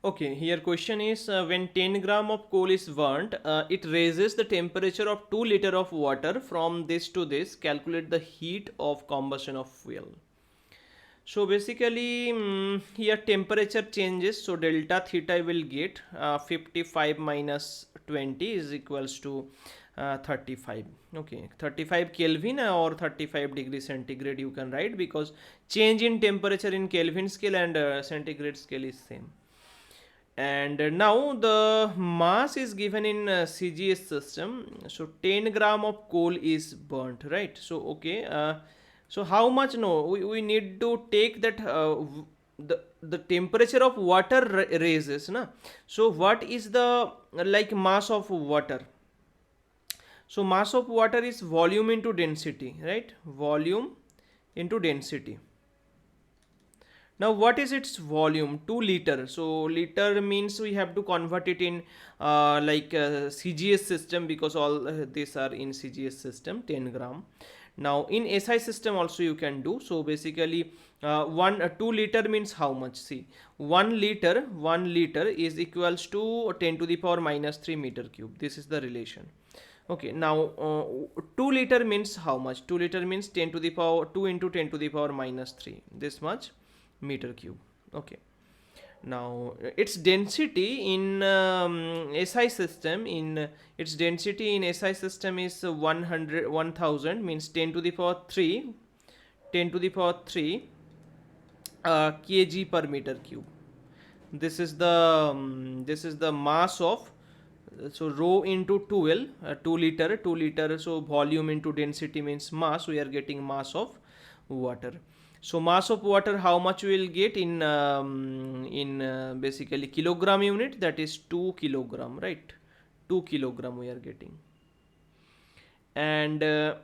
Okay, here question is when 10 gram of coal is burnt, it raises the temperature of 2 liter of water from this to this. Calculate the heat of combustion of fuel. So basically here temperature changes. So delta theta will get 55 minus 20 is equals to 35. Okay, 35 Kelvin or 35 degree centigrade you can write, because change in temperature in Kelvin scale and centigrade scale is same. And now the mass is given in CGS system. So 10 gram of coal is burnt, right? So okay, so how much? No, we need to take that the temperature of water raises, na. So what is the like mass of water? So mass of water is volume into density, right? Volume into density. Now what is its volume? 2 liter. So liter means we have to convert it in CGS system, because all these are in CGS system, 10 gram. Now in SI system also you can do. So basically 2 liter means how much? See, 1 liter is equals to 10 to the power minus 3 meter cube. This is the relation. Okay, now 2 liter means how much? 2 liter means 10 to the power 2 into 10 to the power minus 3. This much meter cube. Okay, now its density in SI system, its density in SI system is 1000 means 10 to the power 3 kg per meter cube. This is the mass of, so rho into 12, 2 liter, so volume into density means mass, we are getting mass of water. So mass of water, how much we will get in basically kilogram unit, that is 2 kilogram, right? 2 kilogram we are getting. And 2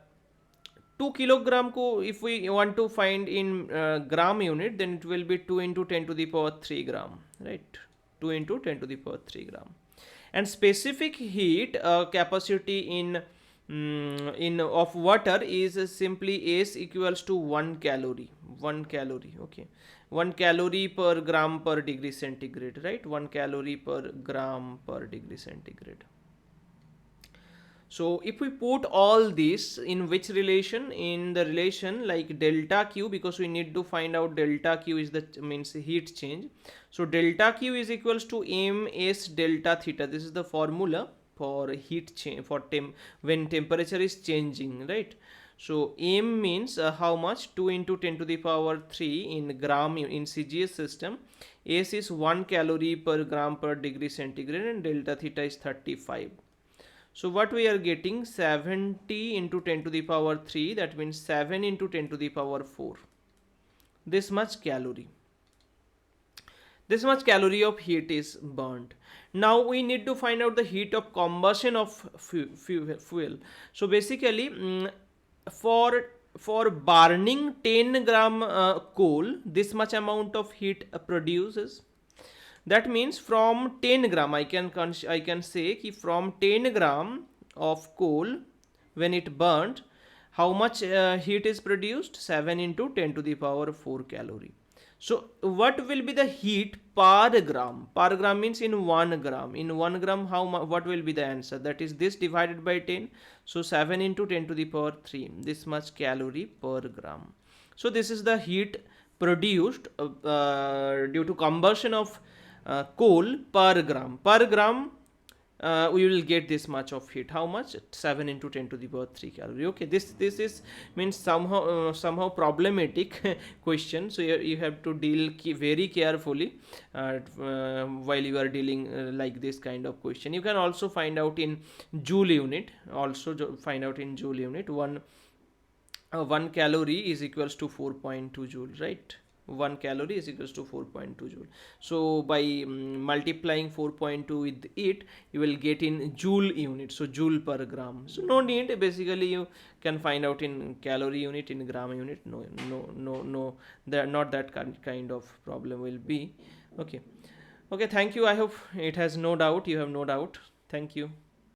kilogram ko if we want to find in gram unit, then it will be 2 into 10 to the power 3 gram, right? 2 into 10 to the power 3 gram. And specific heat capacity in of water is simply S equals to 1 calorie. Okay, 1 calorie per gram per degree centigrade, right? 1 calorie per gram per degree centigrade. So if we put all this in which relation? In the relation like delta Q, because we need to find out delta Q is the means heat change. So delta Q is equals to ms delta theta. This is the formula for heat change for when temperature is changing, right? So m means how much? 2 into 10 to the power 3 in gram in CGS system. S is 1 calorie per gram per degree centigrade, and delta theta is 35. So what we are getting? 70 into 10 to the power 3, that means 7 into 10 to the power 4. This much calorie. This much calorie of heat is burnt. Now we need to find out the heat of combustion of fuel. So basically for burning 10 gram coal, this much amount of heat produces. That means from 10 gram I can say ki from 10 gram of coal, when it burnt, how much heat is produced? 7 into 10 to the power 4 calorie. So what will be the heat per gram? Per gram means in 1 gram. In 1 gram, what will be the answer? That is this divided by 10. So 7 into 10 to the power 3. This much calorie per gram. So this is the heat produced due to combustion of coal per gram. Per gram we will get this much of heat. How much? 7 into 10 to the power 3 calorie. Okay, this is means somehow problematic question. So you have to deal very carefully while you are dealing like this kind of question. You can also find out in joule unit. One calorie is equals to 4.2 joule, right? 1 calorie is equals to 4.2 joule. So by multiplying 4.2 with it, you will get in joule unit, so joule per gram. So no need, basically you can find out in calorie unit, in gram unit. No, not that kind of problem will be. Okay, thank you. I hope it has no doubt, you have no doubt. Thank you.